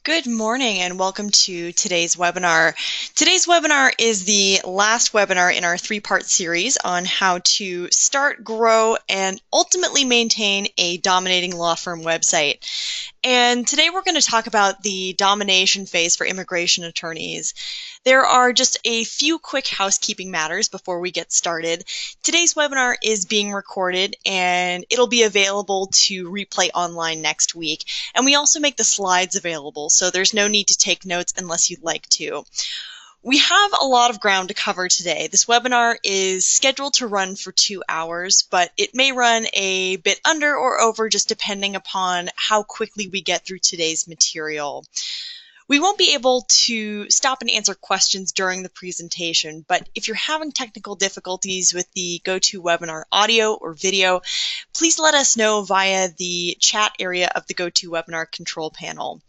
Good morning and welcome to today's webinar. Today's webinar is the last webinar in our three-part series on how to start, grow, and ultimately maintain a dominating law firm website. And today we're going to talk about the domination phase for immigration attorneys. There are just a few quick housekeeping matters before we get started. Today's webinar is being recorded and it'll be available to replay online next week. And we also make the slides available, so there's no need to take notes unless you'd like to. We have a lot of ground to cover today. This webinar is scheduled to run for 2 hours, but it may run a bit under or over just depending upon how quickly we get through today's material. We won't be able to stop and answer questions during the presentation, but if you're having technical difficulties with the GoToWebinar audio or video, please let us know via the chat area of the GoToWebinar control panel.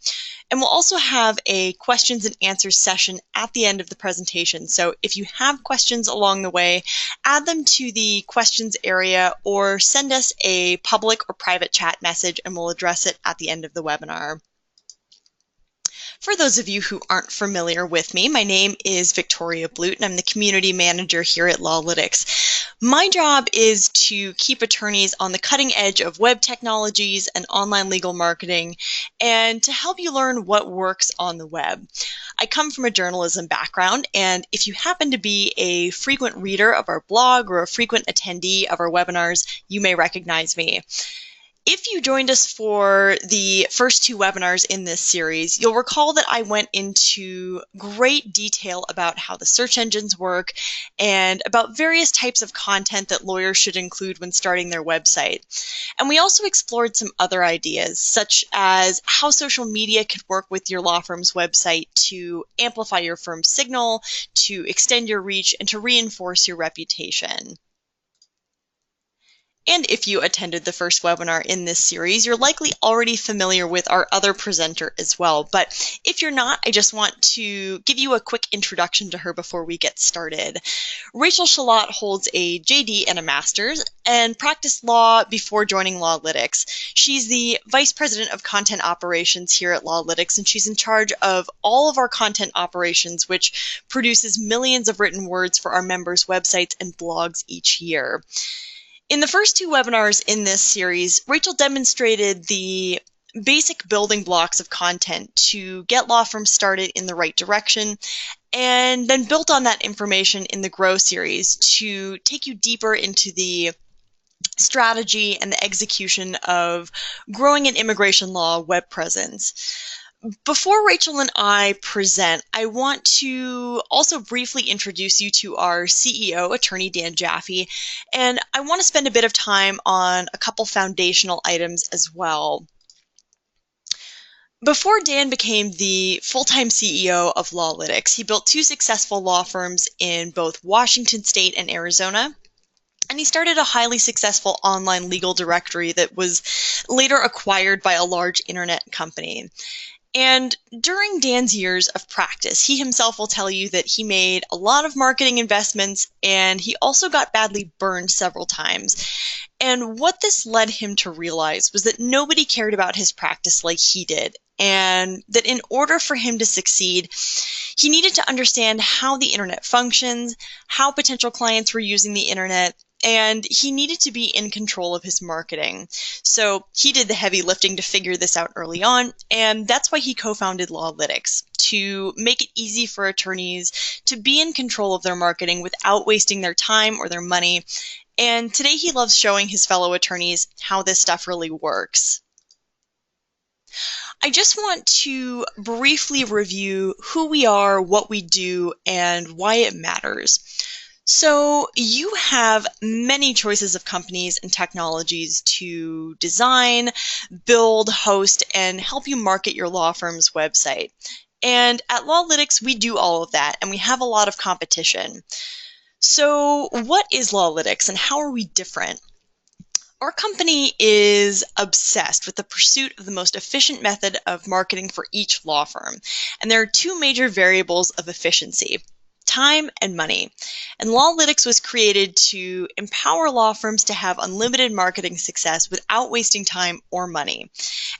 And we'll also have a questions and answers session at the end of the presentation. So if you have questions along the way, add them to the questions area or send us a public or private chat message and we'll address it at the end of the webinar. For those of you who aren't familiar with me, my name is Victoria Blute and I'm the community manager here at Lawlytics. My job is to keep attorneys on the cutting edge of web technologies and online legal marketing and to help you learn what works on the web. I come from a journalism background, and if you happen to be a frequent reader of our blog or a frequent attendee of our webinars, you may recognize me. If you joined us for the first 2 webinars in this series, you'll recall that I went into great detail about how the search engines work and about various types of content that lawyers should include when starting their website. And we also explored some other ideas, such as how social media could work with your law firm's website to amplify your firm's signal, to extend your reach, and to reinforce your reputation. And if you attended the first webinar in this series, you're likely already familiar with our other presenter as well. But if you're not, I just want to give you a quick introduction to her before we get started. Rachel Shalott holds a JD and a master's and practiced law before joining Lawlytics. She's the Vice President of Content Operations here at Lawlytics, and she's in charge of all of our content operations, which produces millions of written words for our members' websites and blogs each year. In the first 2 webinars in this series, Rachel demonstrated the basic building blocks of content to get law firms started in the right direction, and then built on that information in the Grow series to take you deeper into the strategy and the execution of growing an immigration law web presence. Before Rachel and I present, I want to also briefly introduce you to our CEO, Attorney Dan Jaffe, and I want to spend a bit of time on a couple foundational items as well. Before Dan became the full-time CEO of Lawlytics, he built 2 successful law firms in both Washington State and Arizona. And he started a highly successful online legal directory that was later acquired by a large internet company. And during Dan's years of practice, he himself will tell you that he made a lot of marketing investments and he also got badly burned several times. And what this led him to realize was that nobody cared about his practice like he did, and that in order for him to succeed, he needed to understand how the internet functions, how potential clients were using the internet, and he needed to be in control of his marketing. So he did the heavy lifting to figure this out early on, and that's why he co-founded Lawlytics, to make it easy for attorneys to be in control of their marketing without wasting their time or their money. And today he loves showing his fellow attorneys how this stuff really works. I just want to briefly review who we are, what we do, and why it matters. So you have many choices of companies and technologies to design, build, host, and help you market your law firm's website. And at Lawlytics, we do all of that, and we have a lot of competition. So what is Lawlytics, and how are we different? Our company is obsessed with the pursuit of the most efficient method of marketing for each law firm. And there are 2 major variables of efficiency: time and money. And Lawlytics was created to empower law firms to have unlimited marketing success without wasting time or money.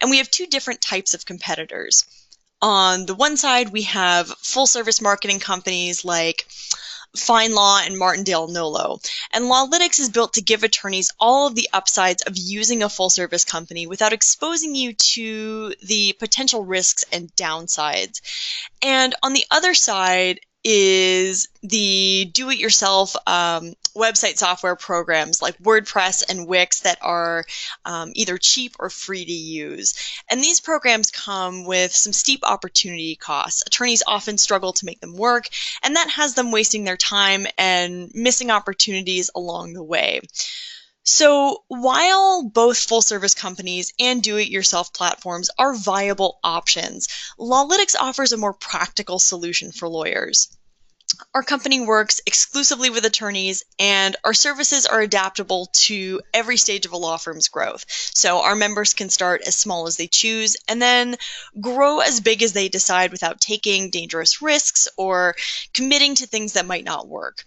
And we have 2 different types of competitors. On the one side, we have full-service marketing companies like FindLaw and Martindale Nolo. And Lawlytics is built to give attorneys all of the upsides of using a full-service company without exposing you to the potential risks and downsides. And on the other side is the do-it-yourself website software programs like WordPress and Wix that are either cheap or free to use. And these programs come with some steep opportunity costs. Attorneys often struggle to make them work, and that has them wasting their time and missing opportunities along the way. So while both full-service companies and do-it-yourself platforms are viable options, Lawlytics offers a more practical solution for lawyers. Our company works exclusively with attorneys, and our services are adaptable to every stage of a law firm's growth. So our members can start as small as they choose and then grow as big as they decide without taking dangerous risks or committing to things that might not work.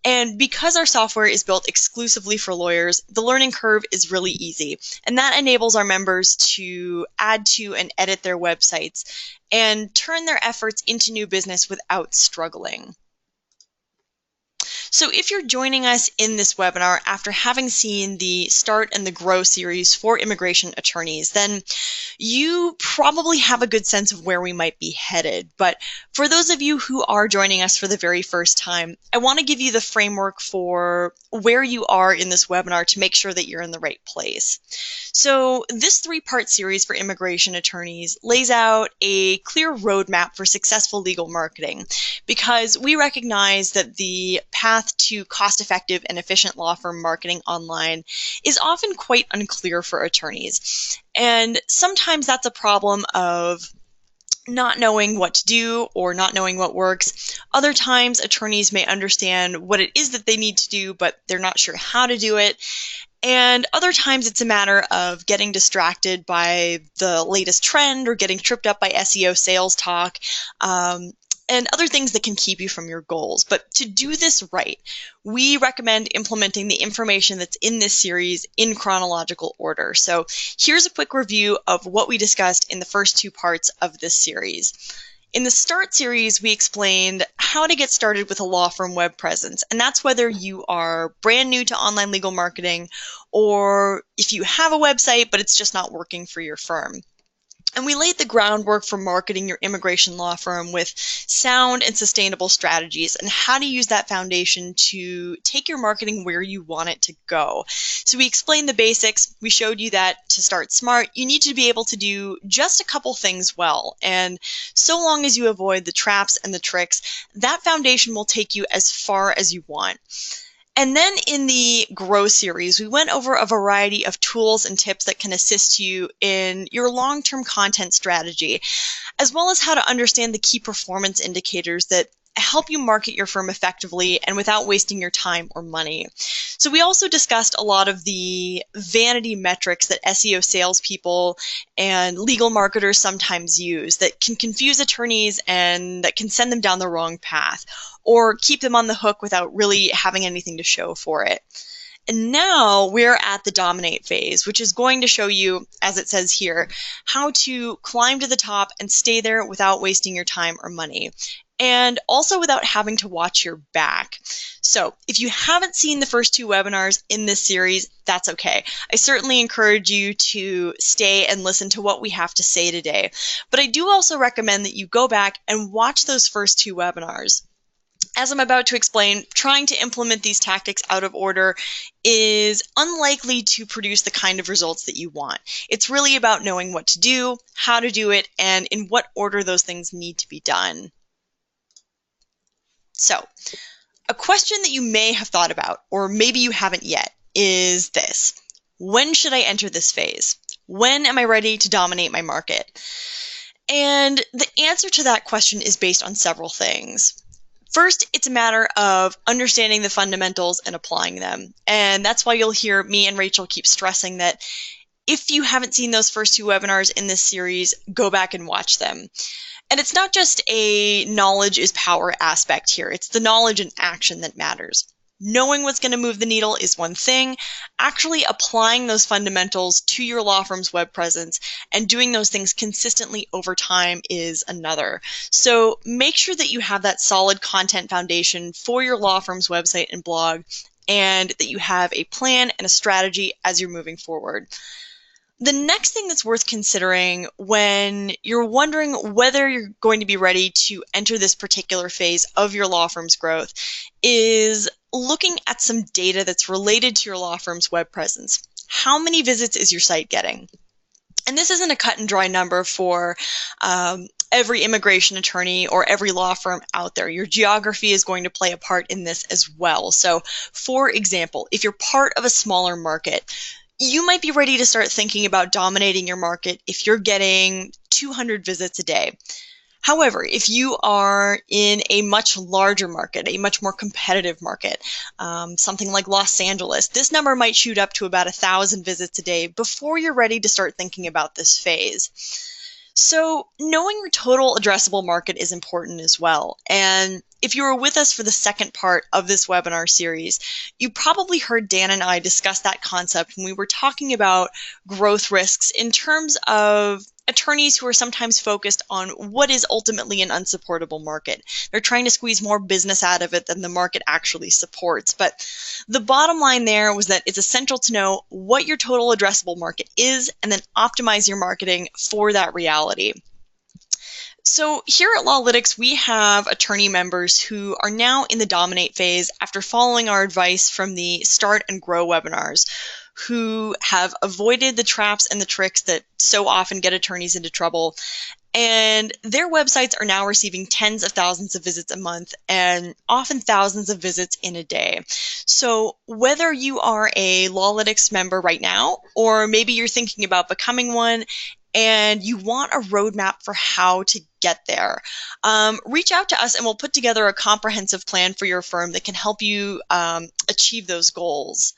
And because our software is built exclusively for lawyers, the learning curve is really easy. And that enables our members to add to and edit their websites and turn their efforts into new business without struggling. So if you're joining us in this webinar after having seen the Start and the Grow series for immigration attorneys, then you probably have a good sense of where we might be headed. But for those of you who are joining us for the very first time, I want to give you the framework for where you are in this webinar to make sure that you're in the right place. So this three-part series for immigration attorneys lays out a clear roadmap for successful legal marketing, because we recognize that the path to cost-effective and efficient law firm marketing online is often quite unclear for attorneys. And sometimes that's a problem of not knowing what to do or not knowing what works. Other times, attorneys may understand what it is that they need to do, but they're not sure how to do it. And other times it's a matter of getting distracted by the latest trend or getting tripped up by SEO sales talk, and other things that can keep you from your goals. But to do this right, we recommend implementing the information that's in this series in chronological order. So here's a quick review of what we discussed in the first two parts of this series. In the Start series, we explained how to get started with a law firm web presence, and that's whether you are brand new to online legal marketing or if you have a website but it's just not working for your firm. And we laid the groundwork for marketing your immigration law firm with sound and sustainable strategies and how to use that foundation to take your marketing where you want it to go. So we explained the basics. We showed you that to start smart, you need to be able to do just a couple things well. And so long as you avoid the traps and the tricks, that foundation will take you as far as you want. And then in the Grow series, we went over a variety of tools and tips that can assist you in your long-term content strategy, as well as how to understand the key performance indicators that help you market your firm effectively and without wasting your time or money. So we also discussed a lot of the vanity metrics that SEO salespeople and legal marketers sometimes use that can confuse attorneys and that can send them down the wrong path or keep them on the hook without really having anything to show for it. And now we're at the Dominate phase, which is going to show you, as it says here, how to climb to the top and stay there without wasting your time or money, and also without having to watch your back. So if you haven't seen the first two webinars in this series, that's okay. I certainly encourage you to stay and listen to what we have to say today. But I do also recommend that you go back and watch those first two webinars. As I'm about to explain, trying to implement these tactics out of order is unlikely to produce the kind of results that you want. It's really about knowing what to do, how to do it, and in what order those things need to be done. So, a question that you may have thought about, or maybe you haven't yet, is this: when should I enter this phase? When am I ready to dominate my market? And the answer to that question is based on several things. First, it's a matter of understanding the fundamentals and applying them. And that's why you'll hear me and Rachel keep stressing that if you haven't seen those first two webinars in this series, go back and watch them. And it's not just a knowledge is power aspect here. It's the knowledge and action that matters. Knowing what's going to move the needle is one thing. Actually applying those fundamentals to your law firm's web presence and doing those things consistently over time is another. So make sure that you have that solid content foundation for your law firm's website and blog, and that you have a plan and a strategy as you're moving forward. The next thing that's worth considering when you're wondering whether you're going to be ready to enter this particular phase of your law firm's growth is looking at some data that's related to your law firm's web presence. How many visits is your site getting? And this isn't a cut and dry number for every immigration attorney or every law firm out there. Your geography is going to play a part in this as well. So, for example, if you're part of a smaller market, you might be ready to start thinking about dominating your market if you're getting 200 visits a day. However, if you are in a much larger market, a much more competitive market, something like Los Angeles, this number might shoot up to about 1,000 visits a day before you're ready to start thinking about this phase. So knowing your total addressable market is important as well. And if you were with us for the second part of this webinar series, you probably heard Dan and I discuss that concept when we were talking about growth risks in terms of attorneys who are sometimes focused on what is ultimately an unsupportable market. They're trying to squeeze more business out of it than the market actually supports. But the bottom line there was that it's essential to know what your total addressable market is and then optimize your marketing for that reality. So here at Lawlytics, we have attorney members who are now in the dominate phase after following our advice from the Start and Grow webinars, who have avoided the traps and the tricks that so often get attorneys into trouble. And their websites are now receiving tens of thousands of visits a month and often thousands of visits in a day. So whether you are a Lawlytics member right now, or maybe you're thinking about becoming one, and you want a roadmap for how to get there, reach out to us and we'll put together a comprehensive plan for your firm that can help you achieve those goals.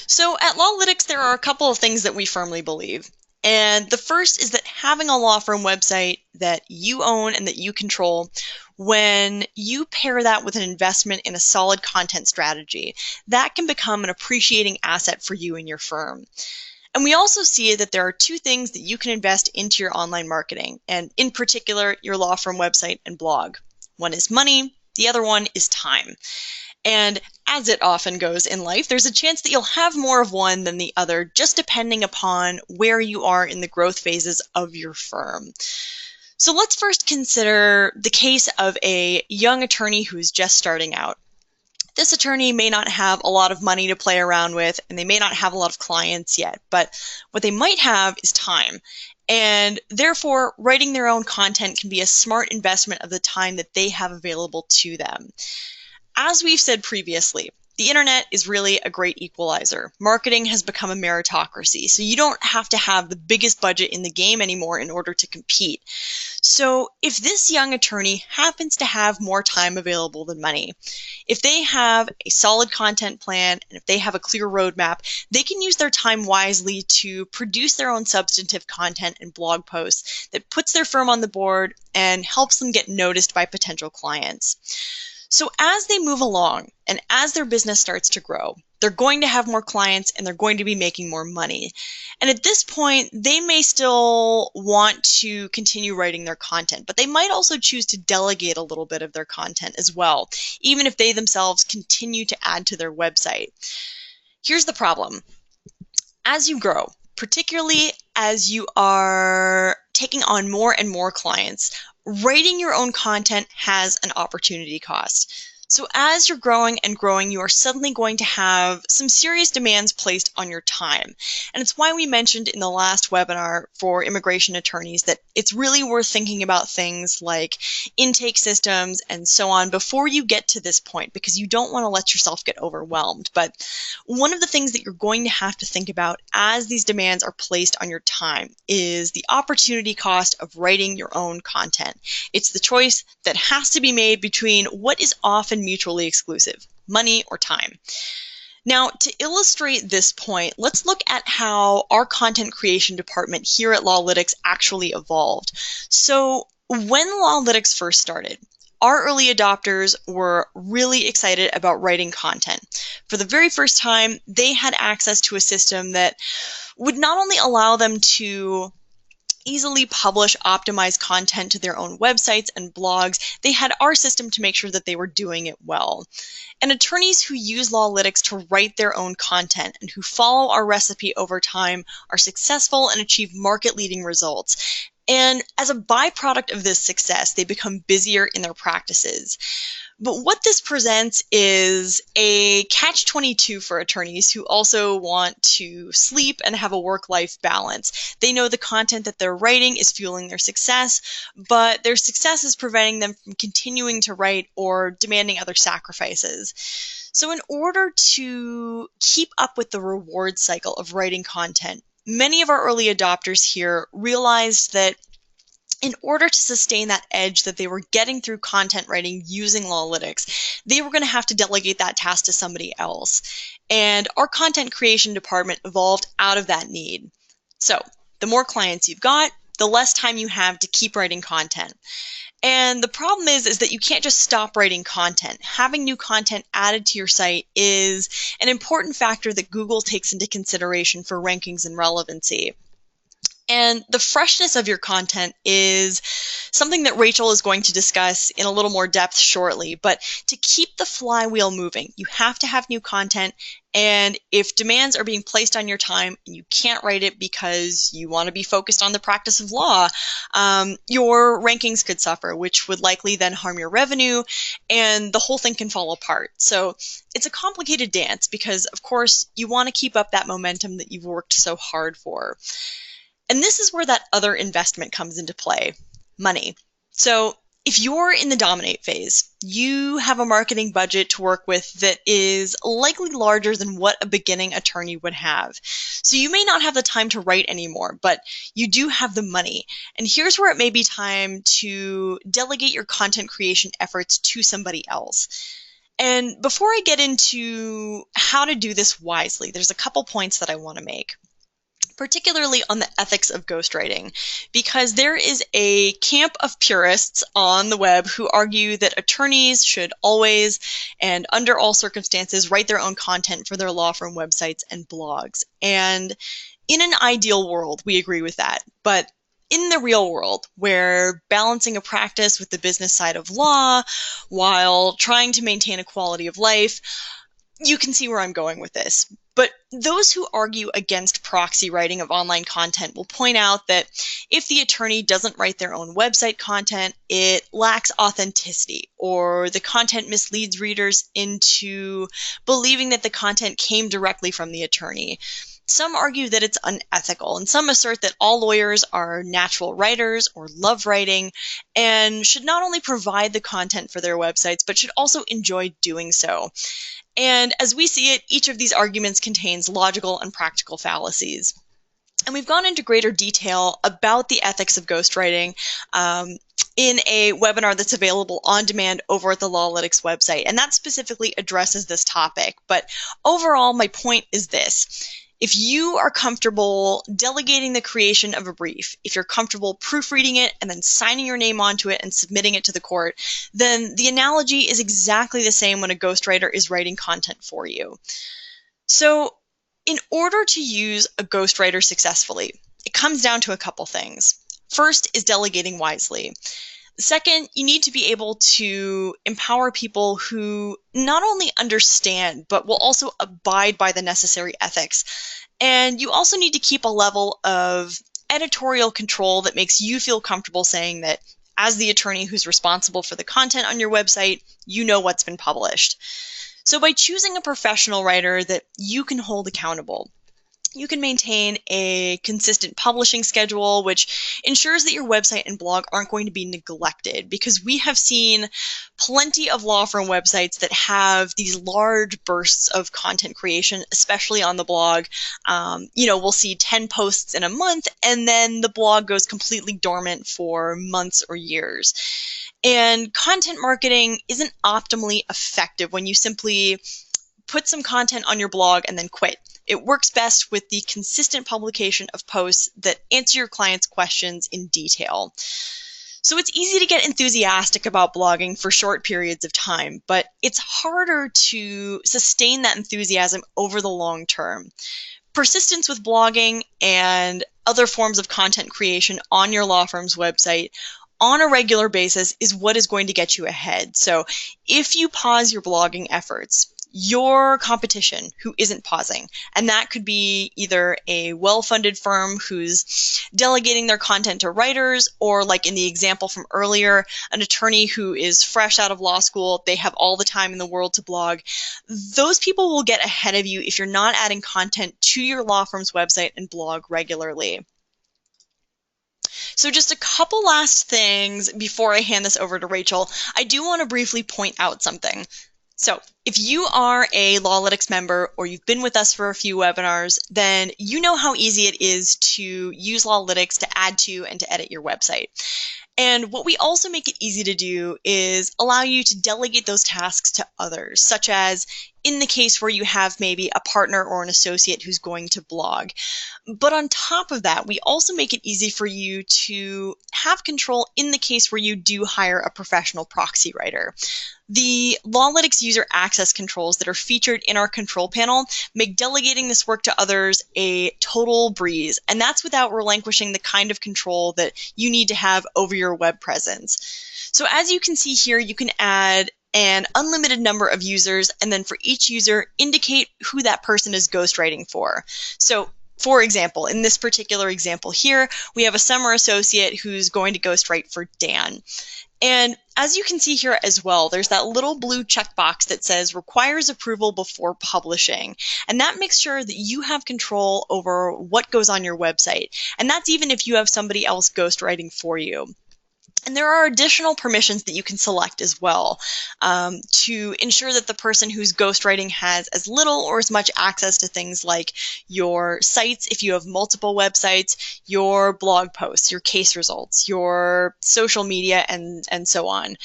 So at Lawlytics, there are a couple of things that we firmly believe. And the first is that having a law firm website that you own and that you control, when you pair that with an investment in a solid content strategy, that can become an appreciating asset for you and your firm. And we also see that there are two things that you can invest into your online marketing, and in particular, your law firm website and blog. One is money, the other one is time. And as it often goes in life, there's a chance that you'll have more of one than the other, just depending upon where you are in the growth phases of your firm. So let's first consider the case of a young attorney who's just starting out. This attorney may not have a lot of money to play around with, and they may not have a lot of clients yet, but what they might have is time. And therefore, writing their own content can be a smart investment of the time that they have available to them. As we've said previously, the internet is really a great equalizer. Marketing has become a meritocracy, so you don't have to have the biggest budget in the game anymore in order to compete. So if this young attorney happens to have more time available than money, if they have a solid content plan and if they have a clear roadmap, they can use their time wisely to produce their own substantive content and blog posts that puts their firm on the board and helps them get noticed by potential clients. So as they move along and as their business starts to grow, they're going to have more clients and they're going to be making more money. And at this point, they may still want to continue writing their content, but they might also choose to delegate a little bit of their content as well, even if they themselves continue to add to their website. Here's the problem. As you grow, particularly as you are taking on more and more clients, writing your own content has an opportunity cost. So as you're growing and growing, you are suddenly going to have some serious demands placed on your time. And it's why we mentioned in the last webinar for immigration attorneys that it's really worth thinking about things like intake systems and so on before you get to this point, because you don't want to let yourself get overwhelmed. But one of the things that you're going to have to think about as these demands are placed on your time is the opportunity cost of writing your own content. It's the choice that has to be made between what is often mutually exclusive, money or time. Now, to illustrate this point, let's look at how our content creation department here at Lawlytics actually evolved. So when Lawlytics first started, our early adopters were really excited about writing content. For the very first time, they had access to a system that would not only allow them to easily publish optimized content to their own websites and blogs, they had our system to make sure that they were doing it well. And attorneys who use Lawlytics to write their own content and who follow our recipe over time are successful and achieve market-leading results. And as a byproduct of this success, they become busier in their practices. But what this presents is a catch-22 for attorneys who also want to sleep and have a work-life balance. They know the content that they're writing is fueling their success, but their success is preventing them from continuing to write or demanding other sacrifices. So in order to keep up with the reward cycle of writing content, many of our early adopters here realized that in order to sustain that edge that they were getting through content writing using Lawlytics, they were going to have to delegate that task to somebody else. And our content creation department evolved out of that need. So the more clients you've got, the less time you have to keep writing content. And the problem is that you can't just stop writing content. Having new content added to your site is an important factor that Google takes into consideration for rankings and relevancy. And the freshness of your content is something that Rachel is going to discuss in a little more depth shortly. But to keep the flywheel moving, you have to have new content. And if demands are being placed on your time and you can't write it because you want to be focused on the practice of law, your rankings could suffer, which would likely then harm your revenue, and the whole thing can fall apart. So it's a complicated dance because, of course, you want to keep up that momentum that you've worked so hard for. And this is where that other investment comes into play, money. So if you're in the dominate phase, you have a marketing budget to work with that is likely larger than what a beginning attorney would have. So you may not have the time to write anymore, but you do have the money. And here's where it may be time to delegate your content creation efforts to somebody else. And before I get into how to do this wisely, there's a couple points that I want to make, particularly on the ethics of ghostwriting, because there is a camp of purists on the web who argue that attorneys should always and under all circumstances write their own content for their law firm websites and blogs. And in an ideal world, we agree with that. But in the real world, where balancing a practice with the business side of law while trying to maintain a quality of life, you can see where I'm going with this. But those who argue against proxy writing of online content will point out that if the attorney doesn't write their own website content, it lacks authenticity, or the content misleads readers into believing that the content came directly from the attorney. Some argue that it's unethical, and some assert that all lawyers are natural writers or love writing and should not only provide the content for their websites, but should also enjoy doing so. And as we see it, each of these arguments contains logical and practical fallacies. And we've gone into greater detail about the ethics of ghostwriting in a webinar that's available on demand over at the Lawlytics website. And that specifically addresses this topic. But overall, my point is this. If you are comfortable delegating the creation of a brief, if you're comfortable proofreading it and then signing your name onto it and submitting it to the court, then the analogy is exactly the same when a ghostwriter is writing content for you. So in order to use a ghostwriter successfully, it comes down to a couple things. First is delegating wisely. Second, you need to be able to empower people who not only understand, but will also abide by the necessary ethics. And you also need to keep a level of editorial control that makes you feel comfortable saying that as the attorney who's responsible for the content on your website, you know what's been published. So by choosing a professional writer that you can hold accountable, you can maintain a consistent publishing schedule, which ensures that your website and blog aren't going to be neglected, because we have seen plenty of law firm websites that have these large bursts of content creation, especially on the blog. We'll see 10 posts in a month, and then the blog goes completely dormant for months or years. And content marketing isn't optimally effective when you simply put some content on your blog and then quit. It works best with the consistent publication of posts that answer your clients' questions in detail. So it's easy to get enthusiastic about blogging for short periods of time, but it's harder to sustain that enthusiasm over the long term. Persistence with blogging and other forms of content creation on your law firm's website on a regular basis is what is going to get you ahead. So if you pause your blogging efforts, your competition who isn't pausing, and that could be either a well-funded firm who's delegating their content to writers, or like in the example from earlier, an attorney who is fresh out of law school, they have all the time in the world to blog. Those people will get ahead of you if you're not adding content to your law firm's website and blog regularly. So just a couple last things before I hand this over to Rachel. I do want to briefly point out something. So if you are a Lawlytics member or you've been with us for a few webinars, then you know how easy it is to use Lawlytics to add to and to edit your website. And what we also make it easy to do is allow you to delegate those tasks to others, such as in the case where you have maybe a partner or an associate who's going to blog. But on top of that, we also make it easy for you to have control in the case where you do hire a professional proxy writer. The Lawlytics user access controls that are featured in our control panel make delegating this work to others a total breeze, and that's without relinquishing the kind of control that you need to have over your web presence. So as you can see here, you can add an unlimited number of users, and then for each user, indicate who that person is ghostwriting for. So for example, in this particular example here, we have a summer associate who's going to ghostwrite for Dan. And as you can see here as well, there's that little blue checkbox that says requires approval before publishing. And that makes sure that you have control over what goes on your website. And that's even if you have somebody else ghostwriting for you. And there are additional permissions that you can select as well to ensure that the person who's ghostwriting has as little or as much access to things like your sites, if you have multiple websites, your blog posts, your case results, your social media, and so on.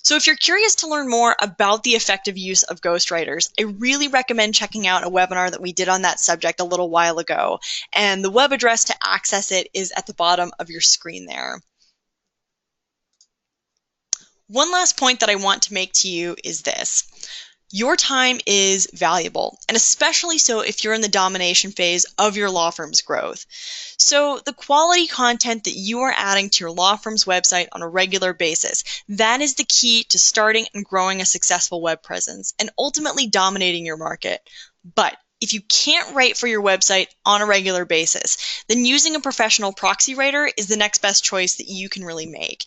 So if you're curious to learn more about the effective use of ghostwriters, I really recommend checking out a webinar that we did on that subject a little while ago. And the web address to access it is at the bottom of your screen there. One last point that I want to make to you is this. Your time is valuable, and especially so if you're in the domination phase of your law firm's growth. So the quality content that you are adding to your law firm's website on a regular basis, that is the key to starting and growing a successful web presence and ultimately dominating your market. But if you can't write for your website on a regular basis, then using a professional proxy writer is the next best choice that you can really make.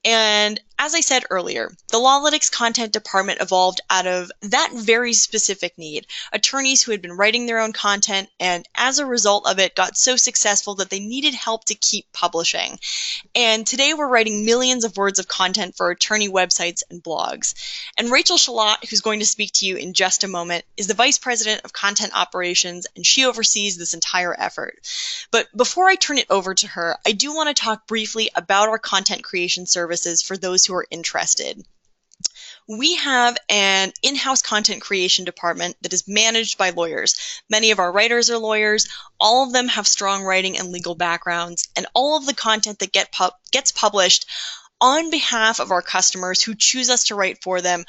And as I said earlier, the Lawlytics content department evolved out of that very specific need. Attorneys who had been writing their own content and as a result of it got so successful that they needed help to keep publishing. And today we're writing millions of words of content for attorney websites and blogs. And Rachel Shalat, who's going to speak to you in just a moment, is the Vice President of Content Operations, and she oversees this entire effort. But before I turn it over to her, I do want to talk briefly about our content creation services for those who are interested. We have an in-house content creation department that is managed by lawyers. Many of our writers are lawyers. All of them have strong writing and legal backgrounds, and all of the content that gets published on behalf of our customers who choose us to write for them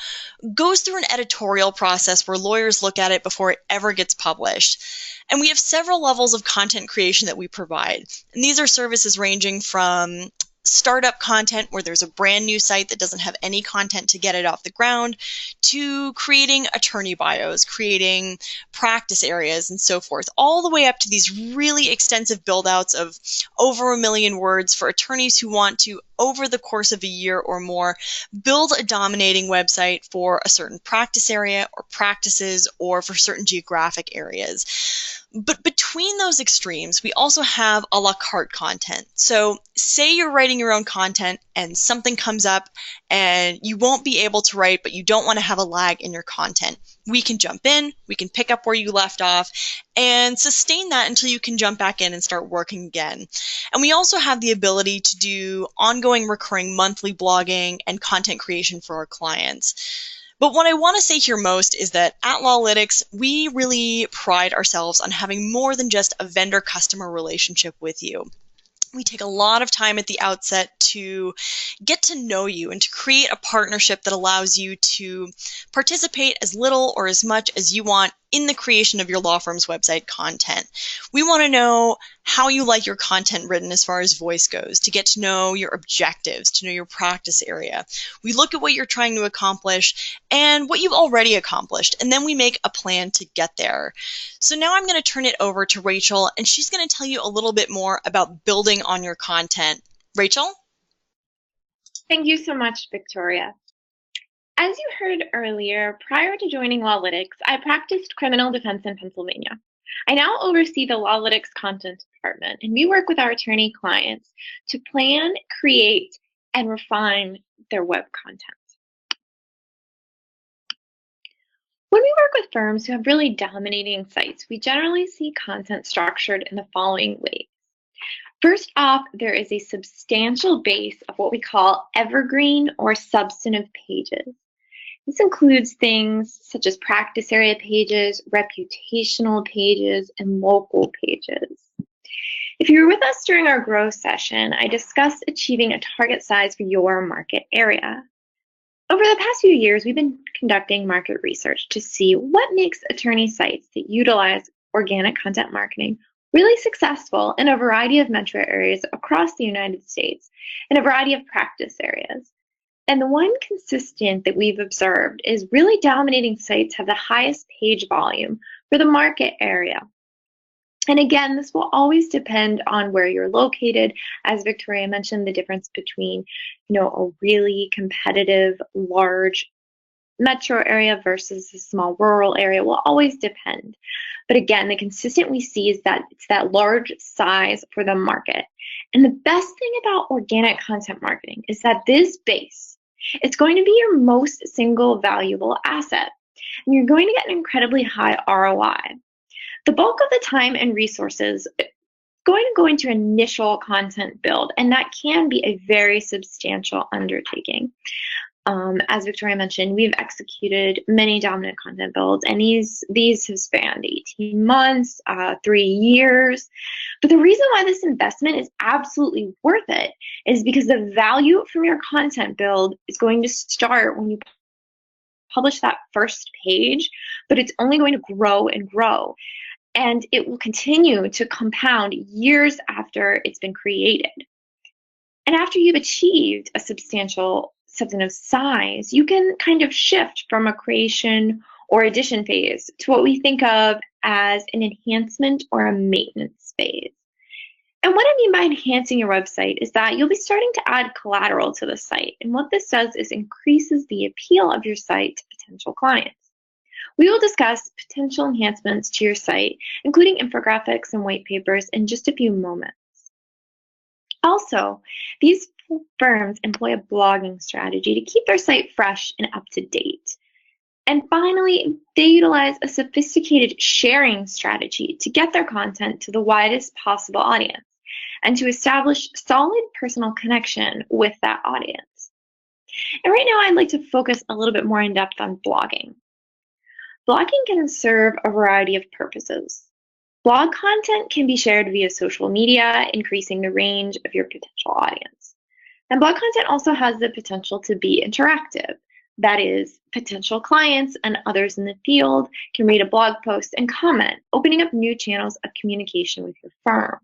goes through an editorial process where lawyers look at it before it ever gets published. And we have several levels of content creation that we provide. And these are services ranging from startup content where there's a brand new site that doesn't have any content to get it off the ground, to creating attorney bios, creating practice areas, and so forth, all the way up to these really extensive build-outs of over 1 million words for attorneys who want to, over the course of a year or more, build a dominating website for a certain practice area or practices or for certain geographic areas. But between those extremes, we also have a la carte content. So say you're writing your own content and something comes up and you won't be able to write, but you don't want to have a lag in your content. We can jump in, we can pick up where you left off, and sustain that until you can jump back in and start working again. And we also have the ability to do ongoing recurring monthly blogging and content creation for our clients. But what I want to say here most is that at Lawlytics, we really pride ourselves on having more than just a vendor-customer relationship with you. We take a lot of time at the outset to get to know you and to create a partnership that allows you to participate as little or as much as you want in the creation of your law firm's website content. We want to know how you like your content written as far as voice goes, to get to know your objectives, to know your practice area. We look at what you're trying to accomplish and what you've already accomplished, and then we make a plan to get there. So now I'm going to turn it over to Rachel, and she's going to tell you a little bit more about building on your content. Rachel? Thank you so much, Victoria. As you heard earlier, prior to joining Lawlytics, I practiced criminal defense in Pennsylvania. I now oversee the Lawlytics content department, and we work with our attorney clients to plan, create, and refine their web content. When we work with firms who have really dominating sites, we generally see content structured in the following ways. First off, there is a substantial base of what we call evergreen or substantive pages. This includes things such as practice area pages, reputational pages, and local pages. If you were with us during our growth session, I discussed achieving a target size for your market area. Over the past few years, we've been conducting market research to see what makes attorney sites that utilize organic content marketing really successful in a variety of metro areas across the United States and a variety of practice areas. And the one consistent that we've observed is really dominating sites have the highest page volume for the market area. And again, this will always depend on where you're located. As Victoria mentioned, the difference between, a really competitive, large metro area versus a small rural area will always depend. But again, the consistent we see is that it's that large size for the market. And the best thing about organic content marketing is that this base, it's going to be your most single valuable asset. And you're going to get an incredibly high ROI. The bulk of the time and resources is going to go into initial content build, and that can be a very substantial undertaking. As Victoria mentioned, we've executed many dominant content builds, and these have spanned 18 months, 3 years. But the reason why this investment is absolutely worth it is because the value from your content build is going to start when you publish that first page, but it's only going to grow and grow. And it will continue to compound years after it's been created. And after you've achieved a substantial substantive size, you can kind of shift from a creation or addition phase to what we think of as an enhancement or a maintenance phase. And what I mean by enhancing your website is that you'll be starting to add collateral to the site. And what this does is increases the appeal of your site to potential clients. We will discuss potential enhancements to your site, including infographics and white papers, in just a few moments. Also, these firms employ a blogging strategy to keep their site fresh and up to date. And finally, they utilize a sophisticated sharing strategy to get their content to the widest possible audience and to establish solid personal connection with that audience. And right now, I'd like to focus a little bit more in depth on blogging. Blogging can serve a variety of purposes. Blog content can be shared via social media, increasing the range of your potential audience. And blog content also has the potential to be interactive. That is, potential clients and others in the field can read a blog post and comment, opening up new channels of communication with your firm.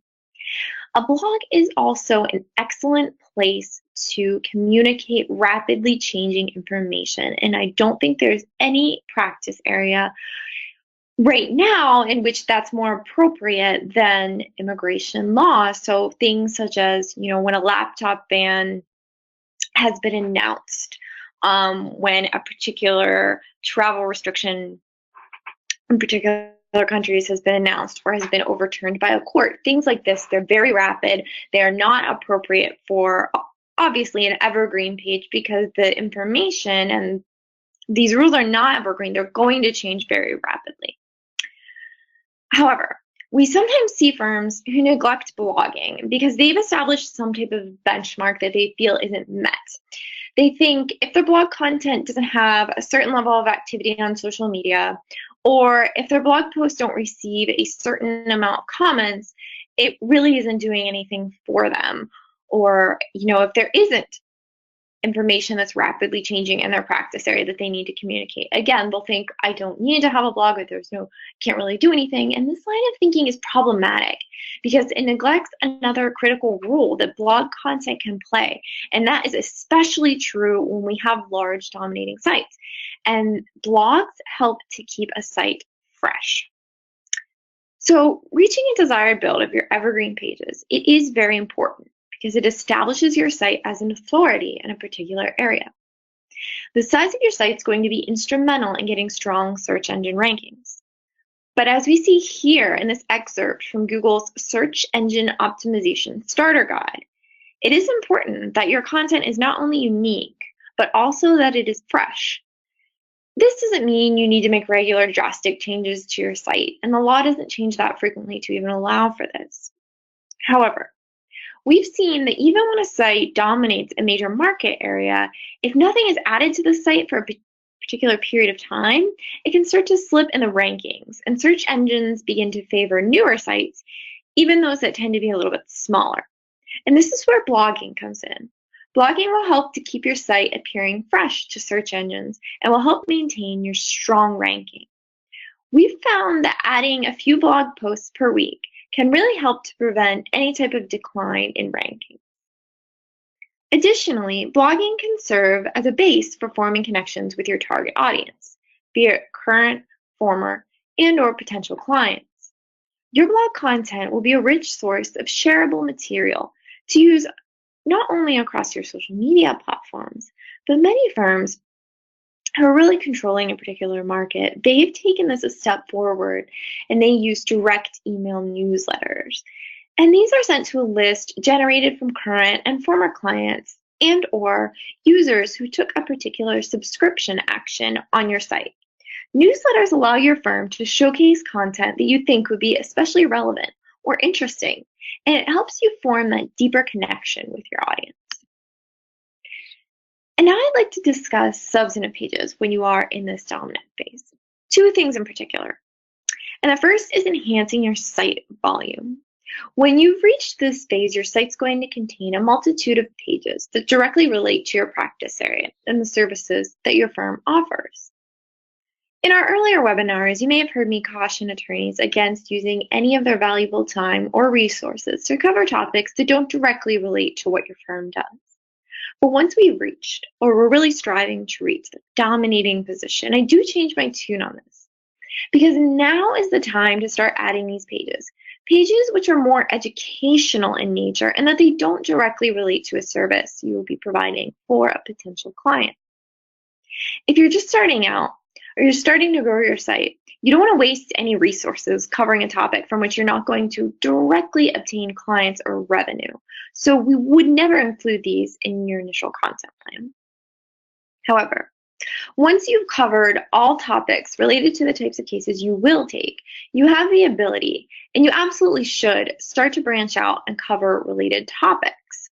A blog is also an excellent place to communicate rapidly changing information, and I don't think there's any practice area right now in which that's more appropriate than immigration law. So things such as, when a laptop ban has been announced, when a particular travel restriction in particular countries has been announced or has been overturned by a court. Things like this, they're very rapid. They are not appropriate for, obviously, an evergreen page because the information and these rules are not evergreen. They're going to change very rapidly. However, we sometimes see firms who neglect blogging because they've established some type of benchmark that they feel isn't met. They think if their blog content doesn't have a certain level of activity on social media, or if their blog posts don't receive a certain amount of comments, it really isn't doing anything for them. Or, if there isn't information that's rapidly changing in their practice area that they need to communicate. Again, they'll think, I don't need to have a blog, or can't really do anything. And this line of thinking is problematic because it neglects another critical role that blog content can play. And that is especially true when we have large dominating sites. And blogs help to keep a site fresh. So reaching a desired build of your evergreen pages, it is very important because it establishes your site as an authority in a particular area. The size of your site is going to be instrumental in getting strong search engine rankings. But as we see here in this excerpt from Google's Search Engine Optimization Starter Guide, it is important that your content is not only unique, but also that it is fresh. This doesn't mean you need to make regular drastic changes to your site, and the law doesn't change that frequently to even allow for this. However, we've seen that even when a site dominates a major market area, if nothing is added to the site for a particular period of time, it can start to slip in the rankings, and search engines begin to favor newer sites, even those that tend to be a little bit smaller. And this is where blogging comes in. Blogging will help to keep your site appearing fresh to search engines and will help maintain your strong ranking. We've found that adding a few blog posts per week can really help to prevent any type of decline in ranking. Additionally, blogging can serve as a base for forming connections with your target audience, be it current, former, and/or potential clients. Your blog content will be a rich source of shareable material to use not only across your social media platforms, but many firms who are really controlling a particular market, they've taken this a step forward and they use direct email newsletters. And these are sent to a list generated from current and former clients and/or users who took a particular subscription action on your site. Newsletters allow your firm to showcase content that you think would be especially relevant or interesting, and it helps you form that deeper connection with your audience. And now I'd like to discuss substantive pages when you are in this dominant phase. Two things in particular. And the first is enhancing your site volume. When you've reached this phase, your site's going to contain a multitude of pages that directly relate to your practice area and the services that your firm offers. In our earlier webinars, you may have heard me caution attorneys against using any of their valuable time or resources to cover topics that don't directly relate to what your firm does. But once we've reached, or we're really striving to reach, the dominating position, I do change my tune on this. Because now is the time to start adding these pages. Pages which are more educational in nature and that they don't directly relate to a service you will be providing for a potential client. If you're just starting out, or you're starting to grow your site, you don't want to waste any resources covering a topic from which you're not going to directly obtain clients or revenue. So we would never include these in your initial content plan. However, once you've covered all topics related to the types of cases you will take, you have the ability, and you absolutely should, start to branch out and cover related topics.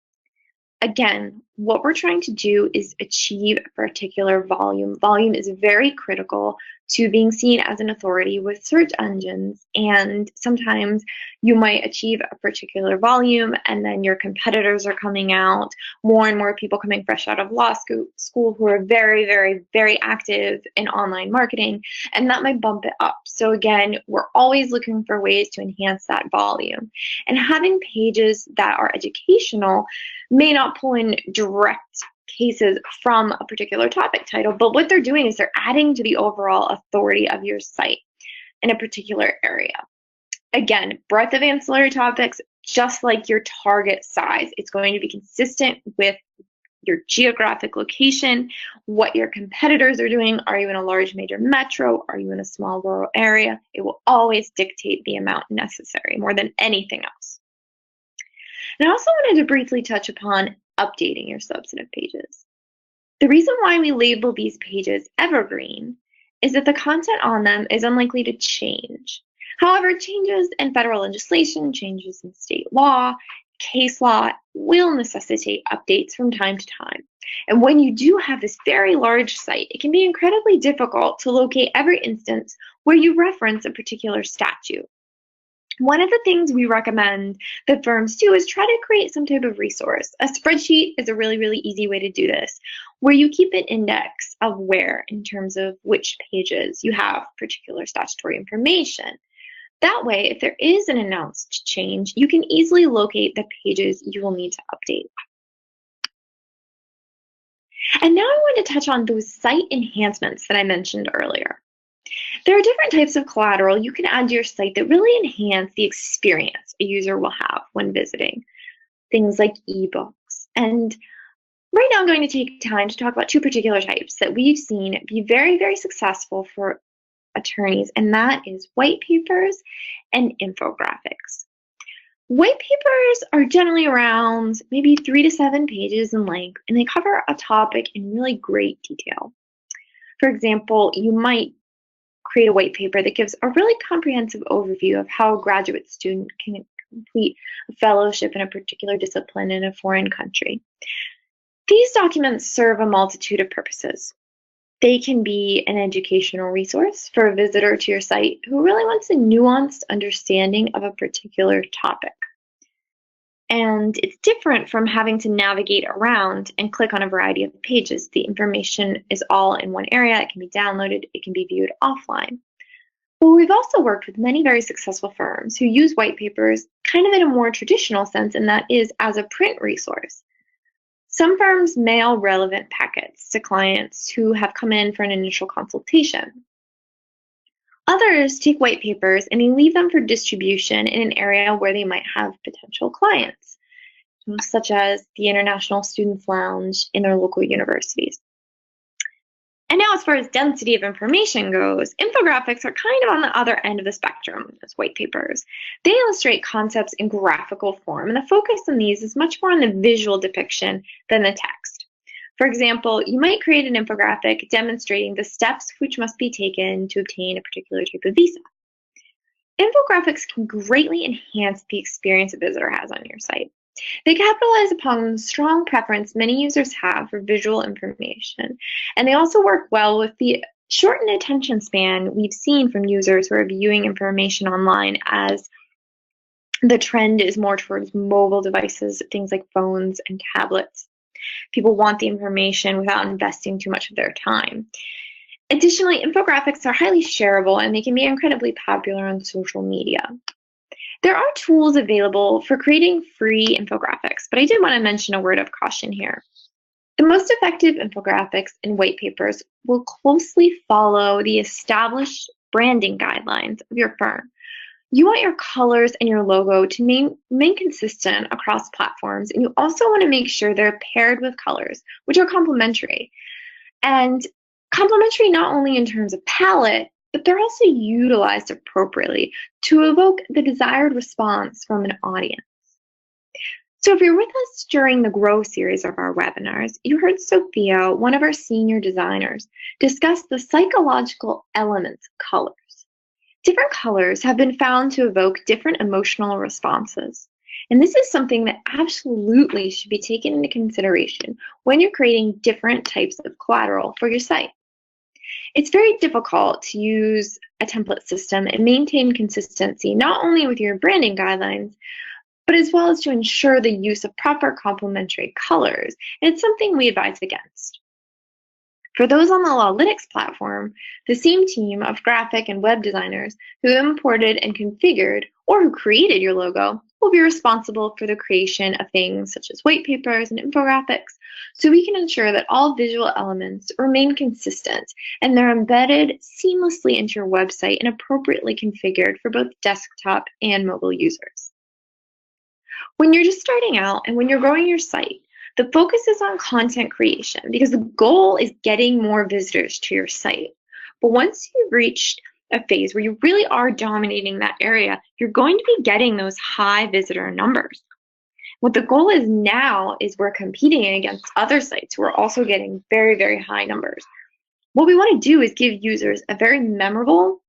Again, what we're trying to do is achieve a particular volume. Volume is very critical to being seen as an authority with search engines, and sometimes you might achieve a particular volume and then your competitors are coming out, more and more people coming fresh out of law school who are very, very, very active in online marketing, and that might bump it up. So again, we're always looking for ways to enhance that volume. And having pages that are educational may not pull in direct cases from a particular topic title, but what they're doing is they're adding to the overall authority of your site in a particular area. Again, breadth of ancillary topics, just like your target size, it's going to be consistent with your geographic location, what your competitors are doing. Are you in a large major metro? Are you in a small rural area? It will always dictate the amount necessary more than anything else. And I also wanted to briefly touch upon updating your substantive pages. The reason why we label these pages evergreen is that the content on them is unlikely to change. However, changes in federal legislation, changes in state law, case law will necessitate updates from time to time. And when you do have this very large site, it can be incredibly difficult to locate every instance where you reference a particular statute. One of the things we recommend that firms do is try to create some type of resource. A spreadsheet is a really, really easy way to do this, where you keep an index of where, in terms of which pages you have particular statutory information. That way, if there is an announced change, you can easily locate the pages you will need to update. And now I want to touch on those site enhancements that I mentioned earlier. There are different types of collateral you can add to your site that really enhance the experience a user will have when visiting. Things like ebooks. And right now I'm going to take time to talk about two particular types that we've seen be very, very successful for attorneys, and that is white papers and infographics. White papers are generally around maybe 3 to 7 pages in length, and they cover a topic in really great detail. For example, you might create a white paper that gives a really comprehensive overview of how a graduate student can complete a fellowship in a particular discipline in a foreign country. These documents serve a multitude of purposes. They can be an educational resource for a visitor to your site who really wants a nuanced understanding of a particular topic. And it's different from having to navigate around and click on a variety of pages. The information is all in one area. It can be downloaded. It can be viewed offline. Well, we've also worked with many very successful firms who use white papers kind of in a more traditional sense, and that is as a print resource. Some firms mail relevant packets to clients who have come in for an initial consultation. Others take white papers and they leave them for distribution in an area where they might have potential clients, such as the International Students Lounge in their local universities. And now, as far as density of information goes, infographics are kind of on the other end of the spectrum as white papers. They illustrate concepts in graphical form, and the focus on these is much more on the visual depiction than the text. For example, you might create an infographic demonstrating the steps which must be taken to obtain a particular type of visa. Infographics can greatly enhance the experience a visitor has on your site. They capitalize upon the strong preference many users have for visual information, and they also work well with the shortened attention span we've seen from users who are viewing information online as the trend is more towards mobile devices, things like phones and tablets. People want the information without investing too much of their time. Additionally, infographics are highly shareable and they can be incredibly popular on social media. There are tools available for creating free infographics, but I did want to mention a word of caution here. The most effective infographics and white papers will closely follow the established branding guidelines of your firm. You want your colors and your logo to remain consistent across platforms, and you also want to make sure they're paired with colors, which are complementary. And complementary not only in terms of palette, but they're also utilized appropriately to evoke the desired response from an audience. So if you're with us during the Grow series of our webinars, you heard Sophia, one of our senior designers, discuss the psychological elements of colors. Different colors have been found to evoke different emotional responses. And this is something that absolutely should be taken into consideration when you're creating different types of collateral for your site. It's very difficult to use a template system and maintain consistency, not only with your branding guidelines, but as well as to ensure the use of proper complementary colors. And it's something we advise against. For those on the Lawlytics platform, the same team of graphic and web designers who imported and configured or who created your logo will be responsible for the creation of things such as white papers and infographics, so we can ensure that all visual elements remain consistent and they're embedded seamlessly into your website and appropriately configured for both desktop and mobile users. When you're just starting out and when you're growing your site, the focus is on content creation because the goal is getting more visitors to your site. But once you've reached a phase where you really are dominating that area, you're going to be getting those high visitor numbers. What the goal is now is we're competing against other sites who are also getting very, very high numbers. What we want to do is give users a very memorable,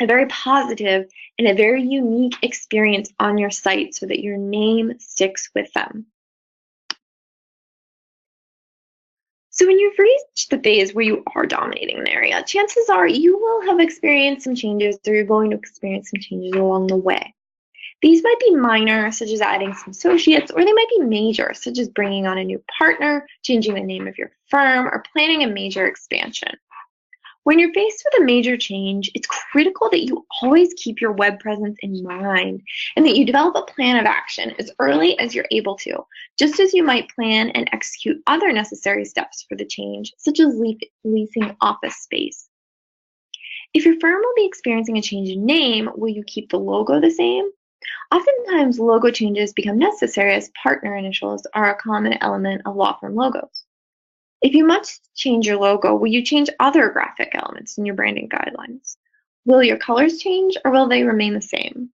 a very positive, and a very unique experience on your site so that your name sticks with them. So when you've reached the phase where you are dominating an area, chances are you will have experienced some changes or you're going to experience some changes along the way. These might be minor, such as adding some associates, or they might be major, such as bringing on a new partner, changing the name of your firm, or planning a major expansion. When you're faced with a major change, it's critical that you always keep your web presence in mind and that you develop a plan of action as early as you're able to, just as you might plan and execute other necessary steps for the change, such as leasing office space. If your firm will be experiencing a change in name, will you keep the logo the same? Oftentimes, logo changes become necessary as partner initials are a common element of law firm logos. If you must change your logo, will you change other graphic elements in your branding guidelines? Will your colors change or will they remain the same?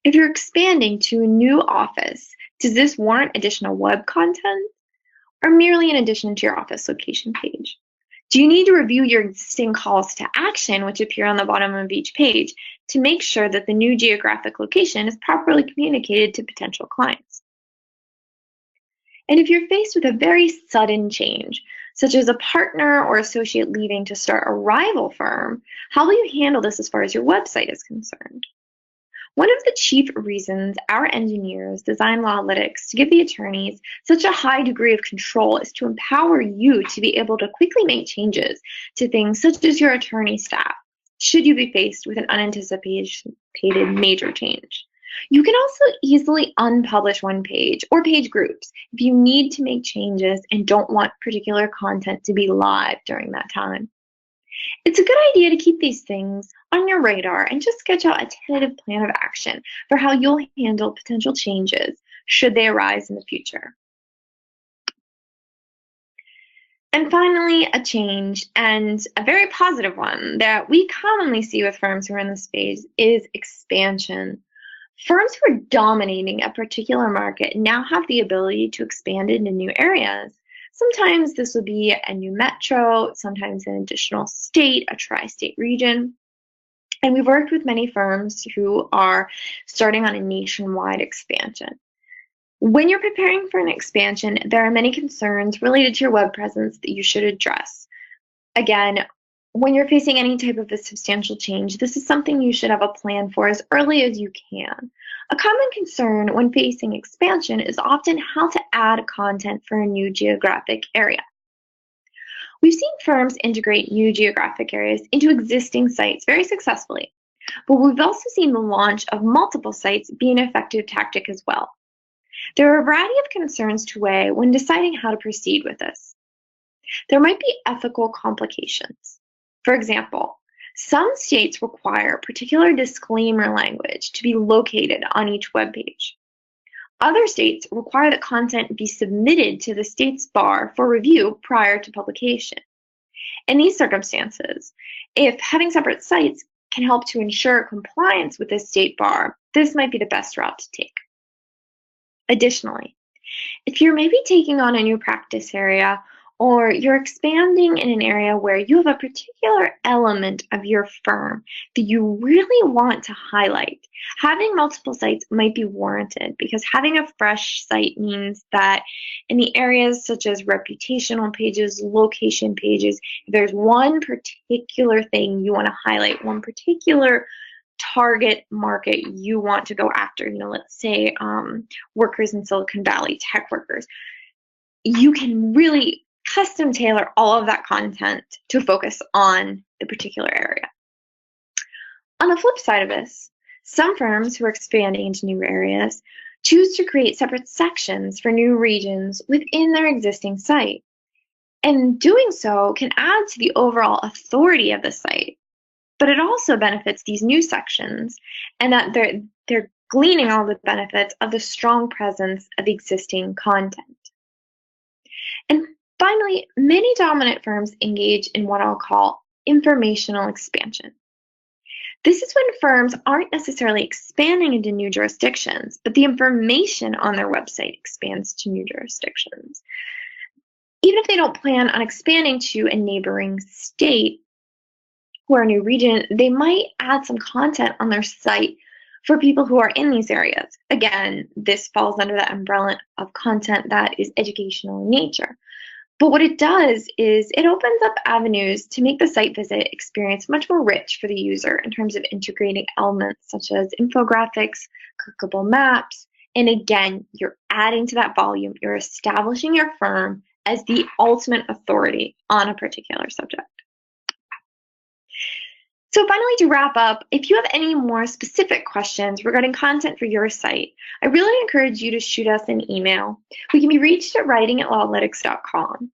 If you're expanding to a new office, does this warrant additional web content or merely an addition to your office location page? Do you need to review your existing calls to action, which appear on the bottom of each page, to make sure that the new geographic location is properly communicated to potential clients? And if you're faced with a very sudden change, such as a partner or associate leaving to start a rival firm, how will you handle this as far as your website is concerned? One of the chief reasons our engineers design Lawlytics to give the attorneys such a high degree of control is to empower you to be able to quickly make changes to things such as your attorney staff, should you be faced with an unanticipated major change. You can also easily unpublish one page or page groups if you need to make changes and don't want particular content to be live during that time. It's a good idea to keep these things on your radar and just sketch out a tentative plan of action for how you'll handle potential changes should they arise in the future. And finally, a change, and a very positive one that we commonly see with firms who are in this phase, is expansion. Firms who are dominating a particular market now have the ability to expand into new areas. Sometimes this will be a new metro, sometimes an additional state, a tri-state region. And we've worked with many firms who are starting on a nationwide expansion. When you're preparing for an expansion, there are many concerns related to your web presence that you should address. Again, when you're facing any type of a substantial change, this is something you should have a plan for as early as you can. A common concern when facing expansion is often how to add content for a new geographic area. We've seen firms integrate new geographic areas into existing sites very successfully, but we've also seen the launch of multiple sites be an effective tactic as well. There are a variety of concerns to weigh when deciding how to proceed with this. There might be ethical complications. For example, some states require particular disclaimer language to be located on each web page. Other states require that content be submitted to the state's bar for review prior to publication. In these circumstances, if having separate sites can help to ensure compliance with the state bar, this might be the best route to take. Additionally, if you're maybe taking on a new practice area or you're expanding in an area where you have a particular element of your firm that you really want to highlight, having multiple sites might be warranted because having a fresh site means that in the areas such as reputational pages, location pages, if there's one particular thing you want to highlight, one particular target market you want to go after, let's say workers in Silicon Valley, tech workers, you can really custom tailor all of that content to focus on the particular area. On the flip side of this, some firms who are expanding into new areas choose to create separate sections for new regions within their existing site. And doing so can add to the overall authority of the site, but it also benefits these new sections and that they're gleaning all the benefits of the strong presence of existing content. And finally, many dominant firms engage in what I'll call informational expansion. This is when firms aren't necessarily expanding into new jurisdictions, but the information on their website expands to new jurisdictions. Even if they don't plan on expanding to a neighboring state or a new region, they might add some content on their site for people who are in these areas. Again, this falls under the umbrella of content that is educational in nature. But what it does is it opens up avenues to make the site visit experience much more rich for the user in terms of integrating elements such as infographics, clickable maps. And again, you're adding to that volume. You're establishing your firm as the ultimate authority on a particular subject. So finally, to wrap up, if you have any more specific questions regarding content for your site, I really encourage you to shoot us an email. We can be reached at writing@lawlytics.com.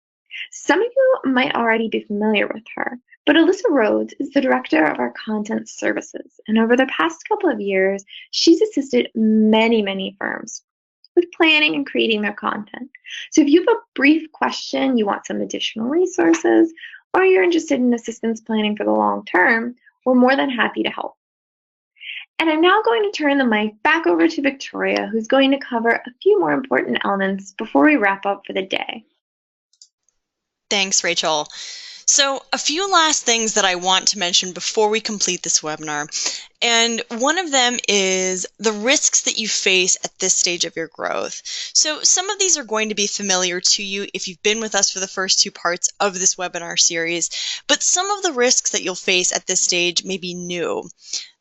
Some of you might already be familiar with her, but Alyssa Rhodes is the director of our content services. And over the past couple of years, she's assisted many firms with planning and creating their content. So if you have a brief question, you want some additional resources, or you're interested in assistance planning for the long term, we're more than happy to help. And I'm now going to turn the mic back over to Victoria, who's going to cover a few more important elements before we wrap up for the day. Thanks, Rachel. So a few last things that I want to mention before we complete this webinar. And one of them is the risks that you face at this stage of your growth. So some of these are going to be familiar to you if you've been with us for the first two parts of this webinar series, but some of the risks that you'll face at this stage may be new.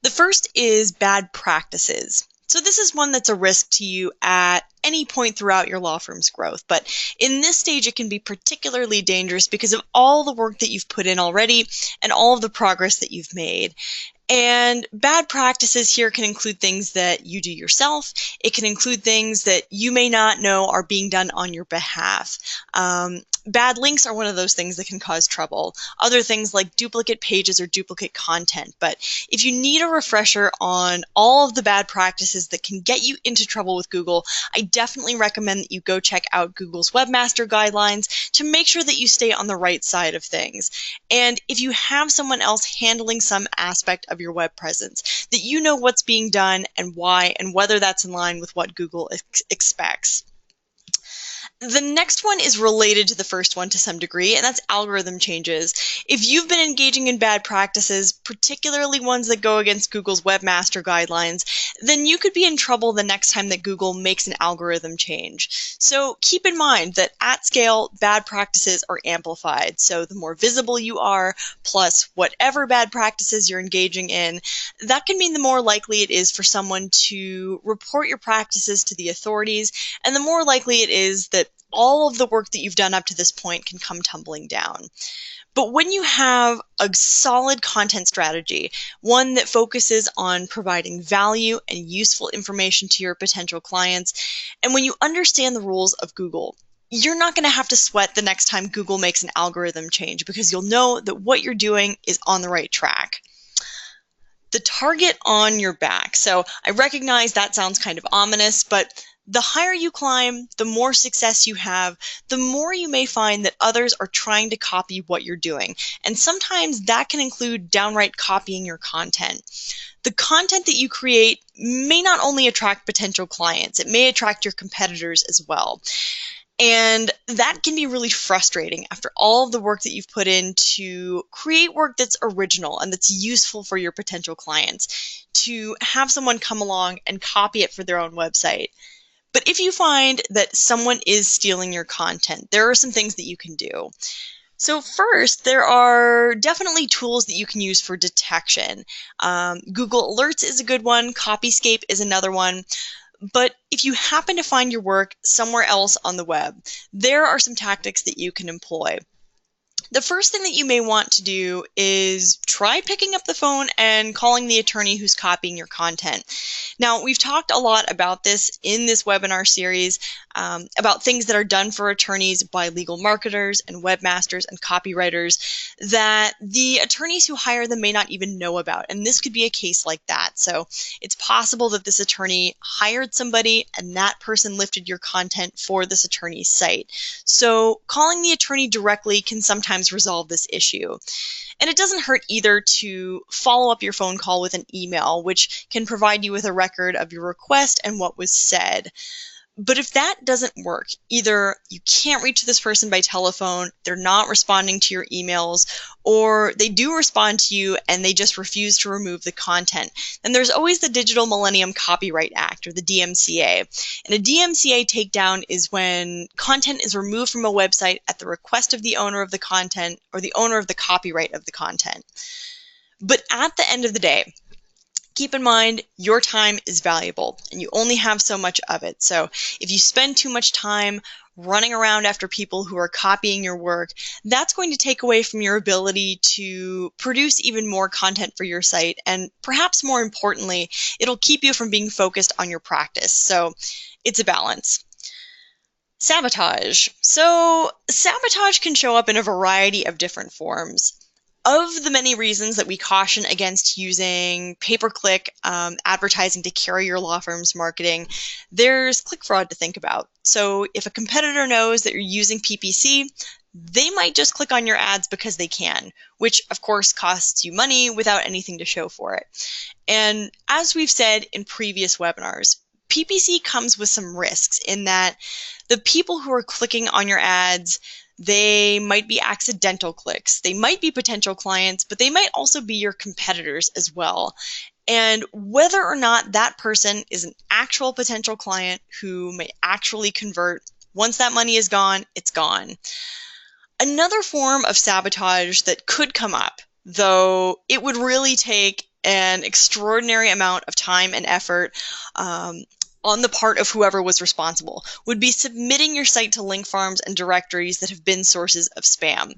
The first is bad practices. So this is one that's a risk to you at any point throughout your law firm's growth. But in this stage, it can be particularly dangerous because of all the work that you've put in already and all of the progress that you've made. And bad practices here can include things that you do yourself. It can include things that you may not know are being done on your behalf. Bad links are one of those things that can cause trouble. Other things like duplicate pages or duplicate content. But if you need a refresher on all of the bad practices that can get you into trouble with Google, I definitely recommend that you go check out Google's Webmaster Guidelines to make sure that you stay on the right side of things. And if you have someone else handling some aspect of your web presence, that you know what's being done and why and whether that's in line with what Google expects. The next one is related to the first one to some degree, and that's algorithm changes. If you've been engaging in bad practices, particularly ones that go against Google's Webmaster Guidelines, then you could be in trouble the next time that Google makes an algorithm change. So keep in mind that at scale, bad practices are amplified. So the more visible you are, plus whatever bad practices you're engaging in, that can mean the more likely it is for someone to report your practices to the authorities, and the more likely it is that all of the work that you've done up to this point can come tumbling down. But when you have a solid content strategy, one that focuses on providing value and useful information to your potential clients, and when you understand the rules of Google, you're not going to have to sweat the next time Google makes an algorithm change because you'll know that what you're doing is on the right track. The target on your back. So I recognize that sounds kind of ominous, but the higher you climb, the more success you have, the more you may find that others are trying to copy what you're doing. And sometimes that can include downright copying your content. The content that you create may not only attract potential clients, it may attract your competitors as well. And that can be really frustrating after all of the work that you've put in to create work that's original and that's useful for your potential clients, to have someone come along and copy it for their own website. But if you find that someone is stealing your content, there are some things that you can do. So first, there are definitely tools that you can use for detection. Google Alerts is a good one. Copyscape is another one. But if you happen to find your work somewhere else on the web, there are some tactics that you can employ. The first thing that you may want to do is try picking up the phone and calling the attorney who's copying your content. Now, we've talked a lot about this in this webinar series, about things that are done for attorneys by legal marketers and webmasters and copywriters that the attorneys who hire them may not even know about. And this could be a case like that. So it's possible that this attorney hired somebody and that person lifted your content for this attorney's site. So calling the attorney directly can sometimes resolve this issue. And it doesn't hurt either to follow up your phone call with an email, which can provide you with a record of your request and what was said. But if that doesn't work, either you can't reach this person by telephone, they're not responding to your emails, or they do respond to you and they just refuse to remove the content, then there's always the Digital Millennium Copyright Act, or the DMCA. And a DMCA takedown is when content is removed from a website at the request of the owner of the content or the owner of the copyright of the content. But at the end of the day, keep in mind, your time is valuable and you only have so much of it. So if you spend too much time running around after people who are copying your work, that's going to take away from your ability to produce even more content for your site. And perhaps more importantly, it'll keep you from being focused on your practice. So it's a balance. Sabotage. So sabotage can show up in a variety of different forms. Of the many reasons that we caution against using pay-per-click advertising to carry your law firm's marketing, there's click fraud to think about. So if a competitor knows that you're using PPC, they might just click on your ads because they can, which of course costs you money without anything to show for it. And as we've said in previous webinars, PPC comes with some risks in that the people who are clicking on your ads, they might be accidental clicks. They might be potential clients, but they might also be your competitors as well. And whether or not that person is an actual potential client who may actually convert, once that money is gone, it's gone. Another form of sabotage that could come up, though it would really take an extraordinary amount of time and effort on the part of whoever was responsible, would be submitting your site to link farms and directories that have been sources of spam.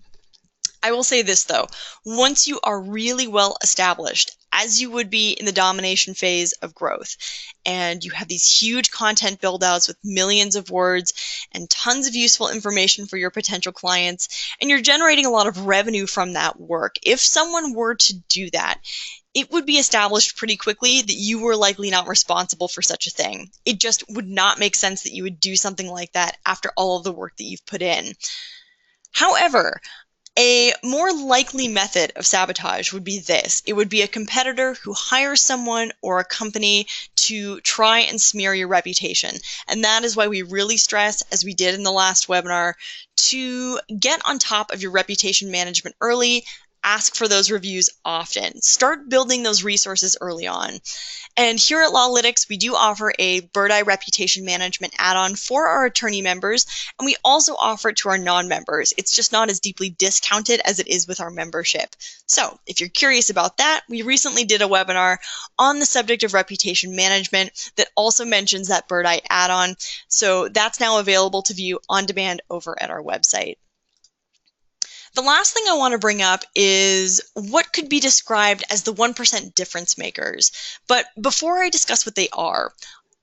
I will say this though, once you are really well established, as you would be in the domination phase of growth, and you have these huge content build-outs with millions of words and tons of useful information for your potential clients, and you're generating a lot of revenue from that work, if someone were to do that, it would be established pretty quickly that you were likely not responsible for such a thing. It just would not make sense that you would do something like that after all of the work that you've put in. However, a more likely method of sabotage would be this. It would be a competitor who hires someone or a company to try and smear your reputation. And that is why we really stress, as we did in the last webinar, to get on top of your reputation management early. Ask for those reviews often. Start building those resources early on. And here at Lawlytics, we do offer a Bird Eye Reputation Management add-on for our attorney members, and we also offer it to our non-members. It's just not as deeply discounted as it is with our membership. So if you're curious about that, we recently did a webinar on the subject of reputation management that also mentions that Bird Eye add-on. So that's now available to view on demand over at our website. The last thing I want to bring up is what could be described as the 1% difference makers. But before I discuss what they are,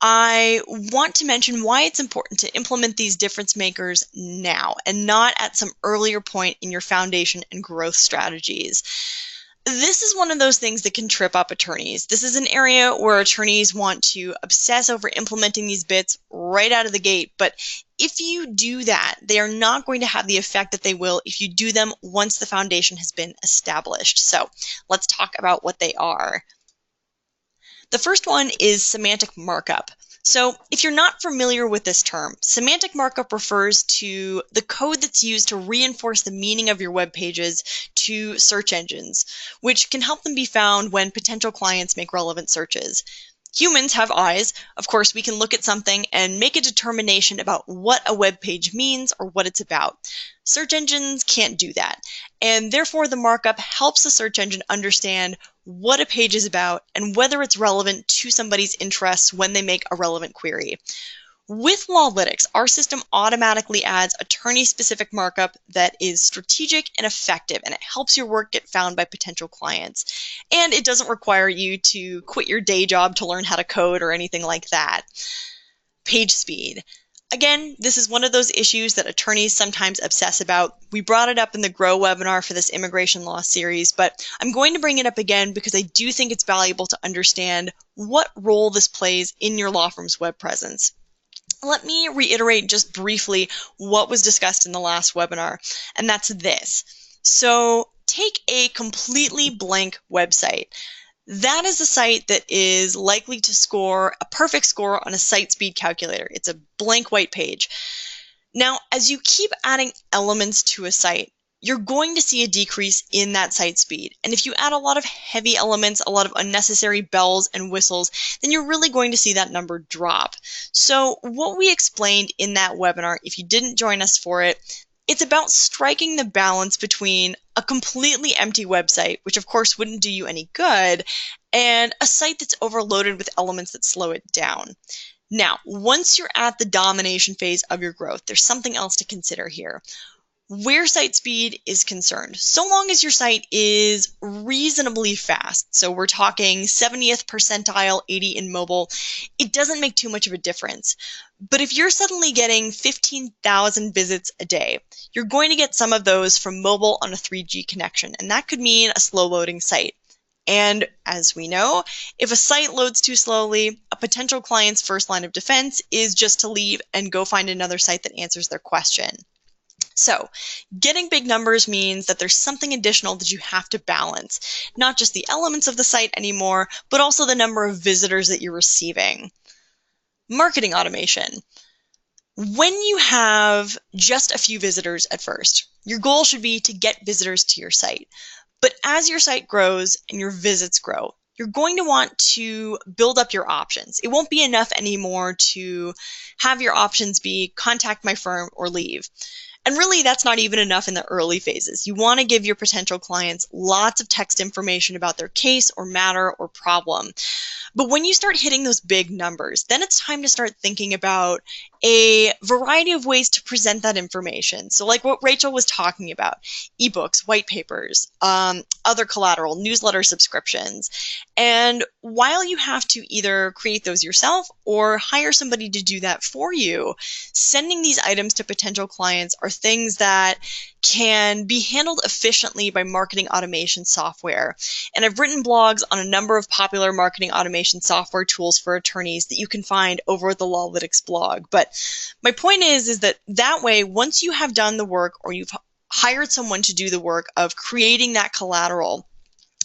I want to mention why it's important to implement these difference makers now and not at some earlier point in your foundation and growth strategies. This is one of those things that can trip up attorneys. This is an area where attorneys want to obsess over implementing these bits right out of the gate. But if you do that, they are not going to have the effect that they will if you do them once the foundation has been established. So let's talk about what they are. The first one is semantic markup. So if you're not familiar with this term, semantic markup refers to the code that's used to reinforce the meaning of your web pages to search engines, which can help them be found when potential clients make relevant searches. Humans have eyes. Of course, we can look at something and make a determination about what a web page means or what it's about. Search engines can't do that, and therefore the markup helps the search engine understand what a page is about and whether it's relevant to somebody's interests when they make a relevant query. With Lawlytics, our system automatically adds attorney-specific markup that is strategic and effective, and it helps your work get found by potential clients. And it doesn't require you to quit your day job to learn how to code or anything like that. Page speed. Again, this is one of those issues that attorneys sometimes obsess about. We brought it up in the Grow webinar for this immigration law series, but I'm going to bring it up again because I do think it's valuable to understand what role this plays in your law firm's web presence. Let me reiterate just briefly what was discussed in the last webinar, and that's this. So take a completely blank website. That is a site that is likely to score a perfect score on a site speed calculator. It's a blank white page. Now, as you keep adding elements to a site, you're going to see a decrease in that site speed. And if you add a lot of heavy elements, a lot of unnecessary bells and whistles, then you're really going to see that number drop. So what we explained in that webinar, if you didn't join us for it, it's about striking the balance between a completely empty website, which of course wouldn't do you any good, and a site that's overloaded with elements that slow it down. Now, once you're at the domination phase of your growth, there's something else to consider here. Where site speed is concerned, so long as your site is reasonably fast, so we're talking 70th percentile, 80 in mobile, it doesn't make too much of a difference. But if you're suddenly getting 15,000 visits a day, you're going to get some of those from mobile on a 3G connection, and that could mean a slow loading site. And as we know, if a site loads too slowly, a potential client's first line of defense is just to leave and go find another site that answers their question. So getting big numbers means that there's something additional that you have to balance, not just the elements of the site anymore, but also the number of visitors that you're receiving. Marketing automation. When you have just a few visitors at first, your goal should be to get visitors to your site. But as your site grows and your visits grow, you're going to want to build up your options. It won't be enough anymore to have your options be contact my firm or leave. And really, that's not even enough in the early phases. You want to give your potential clients lots of text information about their case or matter or problem. But when you start hitting those big numbers, then it's time to start thinking about a variety of ways to present that information. So like what Rachel was talking about, ebooks, white papers, other collateral, newsletter subscriptions. And while you have to either create those yourself or hire somebody to do that for you, sending these items to potential clients are things that can be handled efficiently by marketing automation software. And I've written blogs on a number of popular marketing automation software tools for attorneys that you can find over at the Lawlytics blog. But my point is that way, once you have done the work or you've hired someone to do the work of creating that collateral,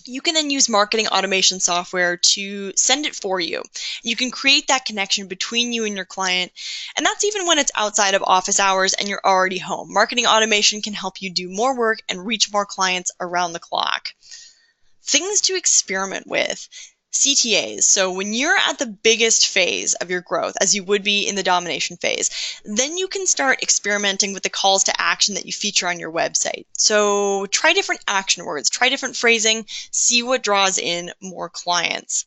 you can then use marketing automation software to send it for you. You can create that connection between you and your client, and that's even when it's outside of office hours and you're already home. Marketing automation can help you do more work and reach more clients around the clock. Things to experiment with. CTAs. So when you're at the biggest phase of your growth, as you would be in the domination phase, then you can start experimenting with the calls to action that you feature on your website. So try different action words, try different phrasing, see what draws in more clients.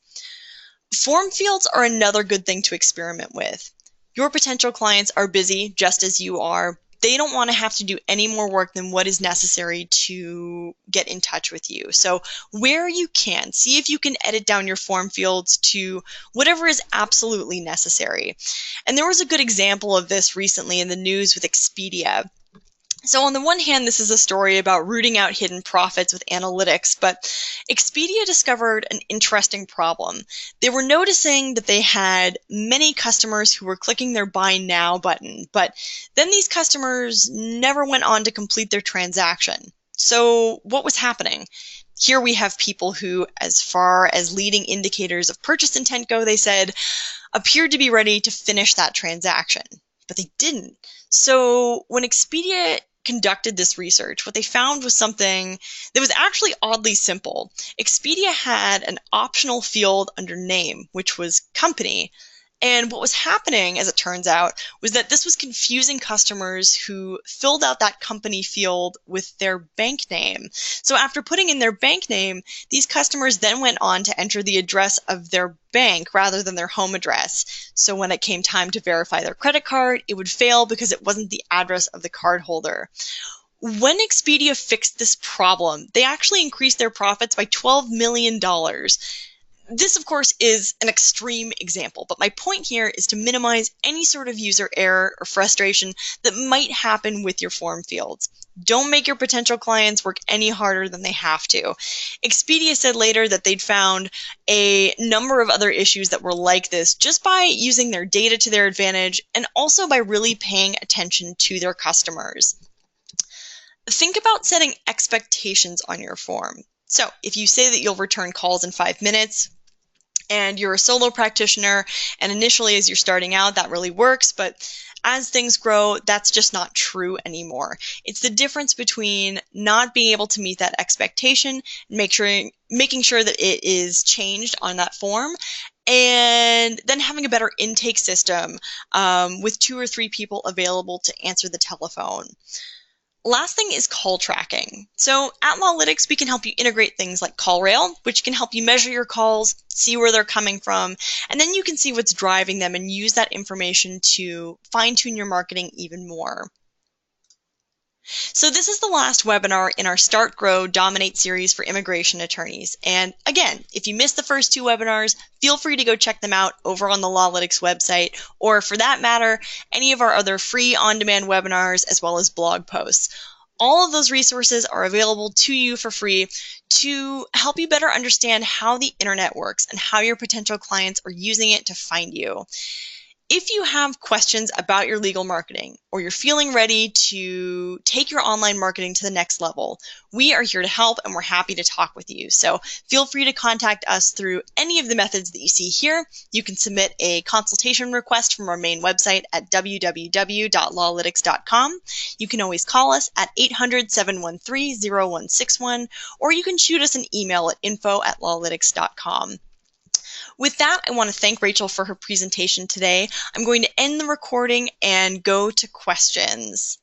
Form fields are another good thing to experiment with. Your potential clients are busy just as you are. They don't want to have to do any more work than what is necessary to get in touch with you. So where you can, see if you can edit down your form fields to whatever is absolutely necessary. And there was a good example of this recently in the news with Expedia. So on the one hand, this is a story about rooting out hidden profits with analytics, but Expedia discovered an interesting problem. They were noticing that they had many customers who were clicking their Buy Now button, but then these customers never went on to complete their transaction. So what was happening? Here we have people who, as far as leading indicators of purchase intent go, they said, appeared to be ready to finish that transaction, but they didn't. So when Expedia conducted this research, what they found was something that was actually oddly simple. Expedia had an optional field under name, which was company. And what was happening, as it turns out, was that this was confusing customers who filled out that company field with their bank name. So after putting in their bank name, these customers then went on to enter the address of their bank rather than their home address. So when it came time to verify their credit card, it would fail because it wasn't the address of the cardholder. When Expedia fixed this problem, they actually increased their profits by $12 million. This, of course, is an extreme example, but my point here is to minimize any sort of user error or frustration that might happen with your form fields. Don't make your potential clients work any harder than they have to. Expedia said later that they'd found a number of other issues that were like this just by using their data to their advantage and also by really paying attention to their customers. Think about setting expectations on your form. So if you say that you'll return calls in 5 minutes, and you're a solo practitioner, and initially as you're starting out, that really works, but as things grow, that's just not true anymore. It's the difference between not being able to meet that expectation, making sure that it is changed on that form, and then having a better intake system with 2 or 3 people available to answer the telephone. Last thing is call tracking. So at Lawlytics, we can help you integrate things like CallRail, which can help you measure your calls, see where they're coming from, and then you can see what's driving them and use that information to fine-tune your marketing even more. So this is the last webinar in our Start, Grow, Dominate series for immigration attorneys. And again, if you missed the first 2 webinars, feel free to go check them out over on the Lawlytics website, or for that matter, any of our other free on-demand webinars as well as blog posts. All of those resources are available to you for free to help you better understand how the internet works and how your potential clients are using it to find you. If you have questions about your legal marketing, or you're feeling ready to take your online marketing to the next level, we are here to help and we're happy to talk with you. So feel free to contact us through any of the methods that you see here. You can submit a consultation request from our main website at www.lawlytics.com. You can always call us at 800-713-0161, or you can shoot us an email at info@lawlytics.com. With that, I want to thank Rachel for her presentation today. I'm going to end the recording and go to questions.